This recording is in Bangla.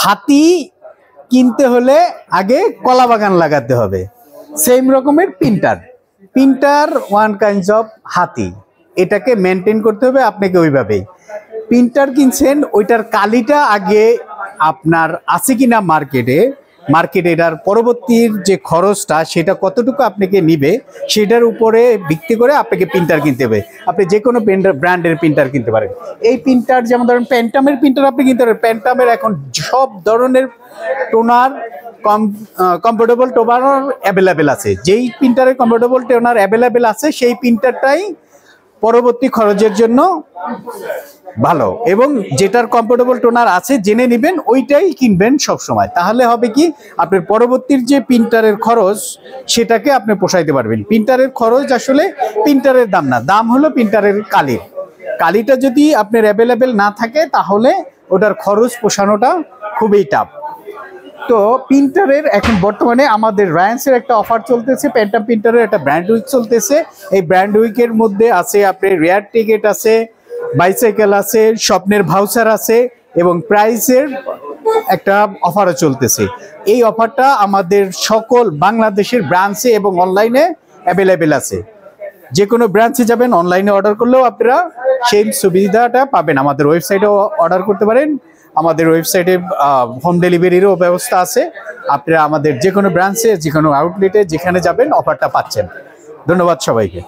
হাতি কিনতে হলে আগে কলা বাগান লাগাতে হবে। সেম রকমের printer, printer one kinds of হাতি, এটাকে মেনটেন করতে হবে আপনাকে ওইভাবেই। প্রিন্টার কিনছেন, ওইটার কালিটা আগে আপনার আছে কিনা মার্কেটে, এটার পরবর্তীর যে খরচটা সেটা কতটুকু আপনাকে নিবে সেটার উপরে ভিত্তি করে আপনাকে প্রিন্টার কিনতে হবে। আপনি যে কোনো ব্র্যান্ডের প্রিন্টার কিনতে পারেন। এই প্রিন্টার যেমন ধরেন প্যান্টামের প্রিন্টার আপনি কিনতে পারেন। প্যান্টামের এখন সব ধরনের টোনার কমফোর্টেবল টোনার অ্যাভেলেবেল আছে। যেই প্রিন্টারের কমফোর্টেবল টোনার অ্যাভেলেবেল আছে সেই প্রিন্টারটাই পরবর্তী খরচের জন্য ভালো, এবং যেটার কমফোর্টেবল টোনার আছে জেনে নেবেন ওইটাই কিনবেন সব সময়। তাহলে হবে কি আপনার পরবর্তীর যে প্রিন্টারের খরচ সেটাকে আপনি পোষাইতে পারবেন। প্রিন্টারের খরচ আসলে প্রিন্টারের দাম না, দাম হলো প্রিন্টারের কালিটা যদি আপনার অ্যাভেলেবেল না থাকে তাহলে ওটার খরচ পোষানোটা খুবই টাফ। তো প্রিন্টারের এখন বর্তমানে আমাদের রায়ান্সের একটা অফার চলতেছে, প্যান্টাম প্রিন্টারের একটা ব্র্যান্ড উইক চলতেছে। এই ব্র্যান্ড উইকের মধ্যে আছে আপনার রেয়ার টিকেট আছে, বাইসাইকেল আছে, স্বপ্নের ভাউচার আছে এবং প্রাইসের একটা অফারও চলতেছে। এই অফারটা আমাদের সকল বাংলাদেশের ব্রাঞ্চে এবং অনলাইনে অ্যাভেলেবেল আছে। যে কোনো ব্রাঞ্চে যাবেন, অনলাইনে অর্ডার করলেও আপনারা সেই সুবিধাটা পাবেন। আমাদের ওয়েবসাইটেও অর্ডার করতে পারেন, আমাদের ওয়েবসাইটে হোম ডেলিভারিরও ব্যবস্থা আছে। আপনারা আমাদের যে কোনো ব্রাঞ্চে, যে কোনো আউটলেটে যেখানে যাবেন অফারটা পাচ্ছেন। ধন্যবাদ সবাইকে।